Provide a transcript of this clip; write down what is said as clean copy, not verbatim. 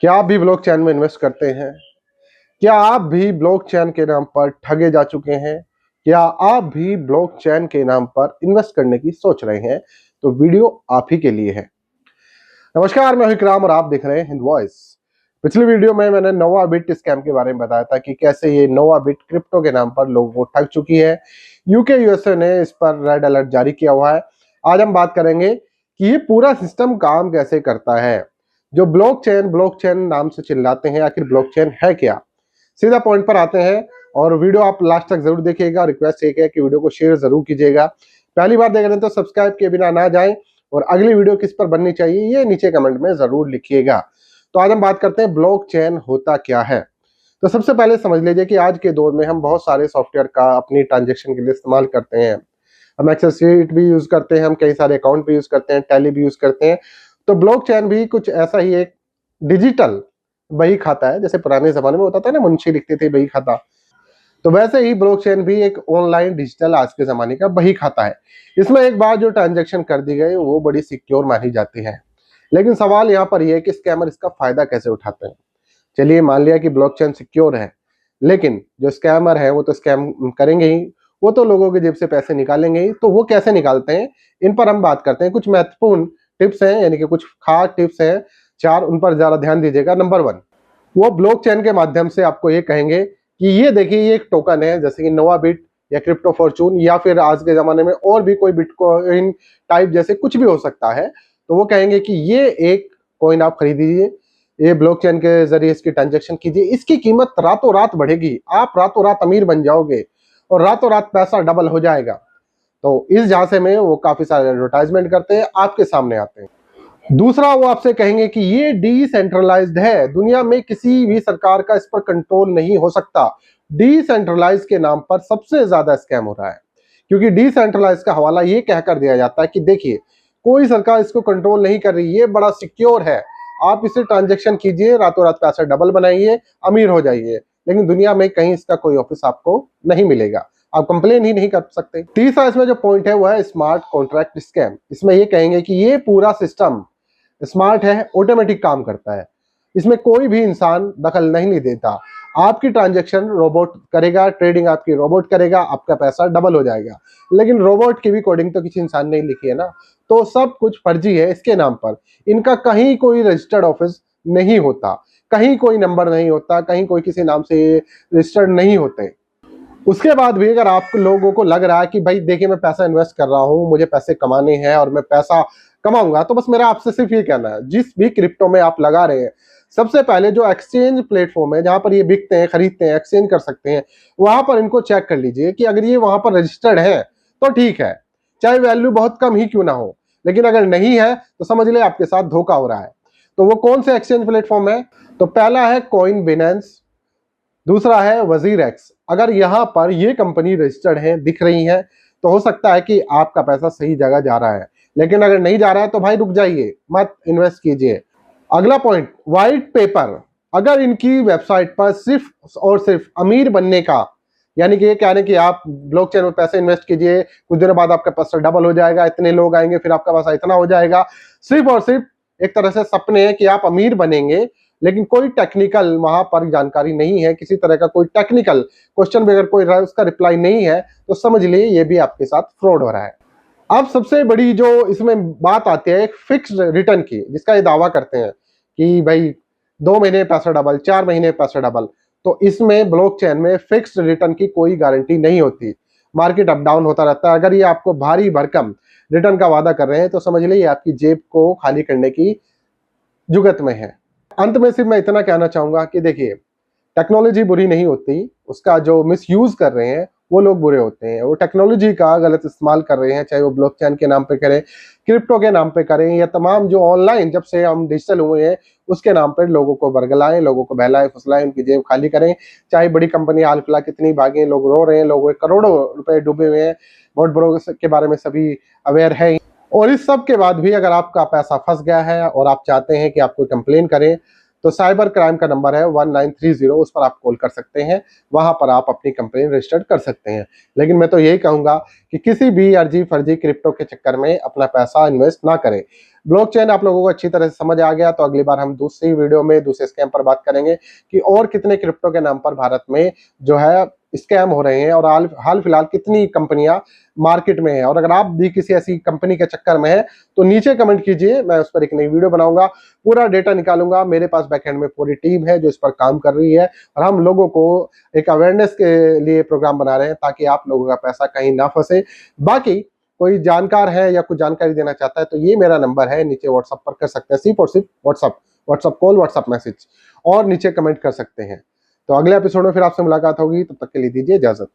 क्या आप भी ब्लॉकचेन में इन्वेस्ट करते हैं? क्या आप भी ब्लॉकचेन के नाम पर ठगे जा चुके हैं? क्या आप भी ब्लॉकचेन के नाम पर इन्वेस्ट करने की सोच रहे हैं? तो वीडियो आप ही के लिए है। नमस्कार, मैं हूं इकराम और आप देख रहे हैं हिंद वॉइस। पिछली वीडियो में मैंने नोवाबिट स्कैम के बारे में बताया था कि कैसे ये नोवाबिट क्रिप्टो के नाम पर लोगों को ठग चुकी है। यूके यूएसए ने इस पर रेड अलर्ट जारी किया हुआ है। आज हम बात करेंगे कि ये पूरा सिस्टम काम कैसे करता है। जो ब्लॉकचेन ब्लॉकचेन नाम से चिल्लाते हैं, आखिर ब्लॉकचेन है क्या? सीधा पॉइंट पर आते हैं और वीडियो आप लास्ट तक जरूर देखिएगा। रिक्वेस्ट एक है कि वीडियो को शेयर जरूर कीजिएगा। पहली बार देख रहे हैं तो सब्सक्राइब किए बिना ना जाएं और अगली वीडियो किस पर बननी चाहिए ये नीचे कमेंट में जरूर लिखिएगा। तो आज हम बात करते हैं ब्लॉकचेन होता क्या है। तो सबसे पहले समझ लीजिए कि आज के दौर में हम बहुत सारे सॉफ्टवेयर का अपनी ट्रांजेक्शन के लिए इस्तेमाल करते हैं। हम एक्सेल शीट भी यूज करते हैं, हम कई सारे अकाउंट भी यूज करते हैं, टैली भी यूज करते हैं। तो ब्लॉकचेन भी कुछ ऐसा ही एक डिजिटल बही खाता है। जैसे पुराने जमाने में होता था ना, मुंशी लिखते थे बही खाता, तो वैसे ही ब्लॉकचेन भी एक ऑनलाइन डिजिटल आज के जमाने का बही खाता है। इसमें एक बार जो ट्रांजैक्शन कर दी गई वो बड़ी सिक्योर मानी जाती है। लेकिन सवाल यहाँ पर यह है कि स्कैमर इसका फायदा कैसे उठाते हैं। चलिए मान लिया कि ब्लॉकचेन सिक्योर है, लेकिन जो स्कैमर है वो तो स्कैम करेंगे ही। वो तो लोगों की जेब से पैसे निकालेंगे ही। तो वो कैसे निकालते हैं, इन पर हम बात करते हैं। कुछ महत्वपूर्ण टिप्स हैं, यानी कि कुछ खास टिप्स हैं, चार, उन पर ज्यादा ध्यान दीजिएगा। नंबर 1, वो ब्लॉकचेन के माध्यम से आपको ये कहेंगे कि ये देखिए ये एक टोकन है, जैसे कि नोवाबिट या क्रिप्टो फॉर्चून या फिर आज के जमाने में और भी कोई बिटकॉइन टाइप जैसे कुछ भी हो सकता है। तो वो कहेंगे कि ये एक कॉइन आप खरीदिए, ये ब्लॉकचेन के जरिए इसकी ट्रांजैक्शन कीजिए, इसकी कीमत रातों रात बढ़ेगी, आप रातों रात अमीर बन जाओगे और रातों रात पैसा डबल हो जाएगा। तो इस झांसे में वो काफी सारे एडवर्टाइजमेंट करते हैं, आपके सामने आते हैं। दूसरा, वो आपसे कहेंगे कि ये डिसेंट्रलाइज्ड है, दुनिया में किसी भी सरकार का इस पर कंट्रोल नहीं हो सकता। डिसेंट्रलाइज के नाम पर सबसे ज्यादा स्कैम हो रहा है, क्योंकि डिसेंट्रलाइज का हवाला ये कहकर दिया जाता है कि देखिए कोई सरकार इसको कंट्रोल नहीं कर रही, ये बड़ा सिक्योर है, आप इसे ट्रांजेक्शन कीजिए, रातों रात पैसा डबल बनाइए, अमीर हो जाइए। लेकिन दुनिया में कहीं इसका कोई ऑफिस आपको नहीं मिलेगा, आप कंप्लेन ही नहीं कर सकते। तीसरा इसमें जो पॉइंट है वो है स्मार्ट कॉन्ट्रैक्ट स्कैम। इसमें ये कहेंगे कि ये पूरा सिस्टम स्मार्ट है, ऑटोमेटिक काम करता है, इसमें कोई भी इंसान दखल नहीं देता। आपकी ट्रांजैक्शन रोबोट करेगा, ट्रेडिंग आपकी रोबोट करेगा, आपका पैसा डबल हो जाएगा। लेकिन रोबोट की भी कोडिंग तो किसी इंसान ने लिखी है ना, तो सब कुछ फर्जी है इसके नाम पर। इनका कहीं कोई रजिस्टर्ड ऑफिस नहीं होता, कहीं कोई नंबर नहीं होता, कहीं कोई किसी नाम से रजिस्टर्ड नहीं होते। उसके बाद भी अगर आप लोगों को लग रहा है कि भाई देखिए मैं पैसा इन्वेस्ट कर रहा हूं, मुझे पैसे कमाने हैं और मैं पैसा कमाऊंगा, तो बस मेरा आपसे सिर्फ ये कहना है, जिस भी क्रिप्टो में आप लगा रहे हैं, सबसे पहले जो एक्सचेंज प्लेटफॉर्म है जहां पर ये बिकते हैं, खरीदते हैं, एक्सचेंज कर सकते हैं, वहां पर इनको चेक कर लीजिए कि अगर ये वहां पर रजिस्टर्ड है तो ठीक है, चाहे वैल्यू बहुत कम ही क्यों ना हो। लेकिन अगर नहीं है तो समझ ले आपके साथ धोखा हो रहा है। तो वो कौन से एक्सचेंज प्लेटफॉर्म है? तो पहला है कॉइन बिनेंस, दूसरा है वजीर एक्स। अगर यहां पर ये कंपनी रजिस्टर्ड है, दिख रही है, तो हो सकता है कि आपका पैसा सही जगह जा रहा है। लेकिन अगर नहीं जा रहा है तो भाई रुक जाइए, मत इन्वेस्ट कीजिए। अगला पॉइंट, व्हाइट पेपर। अगर इनकी वेबसाइट पर सिर्फ और सिर्फ अमीर बनने का, यानी कि ये कह रहे हैं कि आप ब्लॉकचेन में पैसे इन्वेस्ट कीजिए, कुछ दिनों बाद आपका पैसा डबल हो जाएगा, इतने लोग आएंगे, फिर आपका पैसा इतना हो जाएगा, सिर्फ और सिर्फ एक तरह से सपने हैं कि आप अमीर बनेंगे। लेकिन कोई टेक्निकल वहां पर जानकारी नहीं है, किसी तरह का कोई टेक्निकल क्वेश्चन भी अगर कोई उसका रिप्लाई नहीं है, तो समझ लीजिए ये भी आपके साथ फ्रॉड हो रहा है। अब सबसे बड़ी जो इसमें बात आती है एक फिक्स्ड रिटर्न की, जिसका ये दावा करते हैं कि भाई 2 महीने पैसा डबल, 4 महीने पैसा डबल। तो इसमें ब्लॉकचेन में फिक्स्ड रिटर्न की कोई गारंटी नहीं होती, मार्केट अप डाउन होता रहता है। अगर ये आपको भारी भरकम रिटर्न का वादा कर रहे हैं तो समझ लीजिए आपकी जेब को खाली करने की जुगत में है। अंत में सिर्फ मैं इतना कहना चाहूंगा कि देखिए टेक्नोलॉजी बुरी नहीं होती, उसका जो मिसयूज कर रहे हैं वो लोग बुरे होते हैं। वो टेक्नोलॉजी का गलत इस्तेमाल कर रहे हैं, चाहे वो ब्लॉकचेन के नाम पे करें, क्रिप्टो के नाम पे करें, या तमाम जो ऑनलाइन जब से हम डिजिटल हुए हैं उसके नाम पर लोगों को बरगलाएं, लोगों को बहलाएं फुसलाएं, उनकी जेब खाली करें। चाहे बड़ी कंपनी हाल फिलहाल कितनी भागे, लोग रो रहे हैं, लोग करोड़ों रुपए डूबे हुए हैं, वोट ब्रोकर के बारे में सभी अवेयर है। और इस सब के बाद भी अगर आपका पैसा फंस गया है और आप चाहते हैं कि आप कोई कंप्लेन करें, तो साइबर क्राइम का नंबर है 1930, उस पर आप कॉल कर सकते हैं, वहां पर आप अपनी कंपनी रजिस्टर्ड कर सकते हैं। लेकिन मैं तो यही कहूंगा कि किसी भी अर्जी फर्जी क्रिप्टो के चक्कर में अपना पैसा इन्वेस्ट ना करें। ब्लॉकचेन आप लोगों को अच्छी तरह से समझ आ गया, तो अगली बार हम दूसरी वीडियो में दूसरे स्कैम पर बात करेंगे कि और कितने क्रिप्टो के नाम पर भारत में जो है स्कैम हो रहे हैं, और हाल फिलहाल कितनी कंपनियां मार्केट में है। और अगर आप भी किसी ऐसी कंपनी के चक्कर में है तो नीचे कमेंट कीजिए, मैं उस पर एक नई वीडियो बनाऊंगा, पूरा डेटा निकालूंगा। मेरे पास बैकएंड में पूरी टीम है जो इस पर काम कर रही है, और हम लोगों को एक अवेयरनेस के लिए प्रोग्राम बना रहे हैं ताकि आप लोगों का पैसा कहीं ना फंसे। बाकी कोई जानकार है या कुछ जानकारी देना चाहता है तो ये मेरा नंबर है, नीचे व्हाट्सअप पर कर सकते हैं, सिर्फ और सिर्फ व्हाट्सअप कॉल, व्हाट्सअप मैसेज, और नीचे कमेंट कर सकते हैं। तो अगले एपिसोड में फिर आपसे मुलाकात होगी, तब तक के लिए दीजिए इजाजत।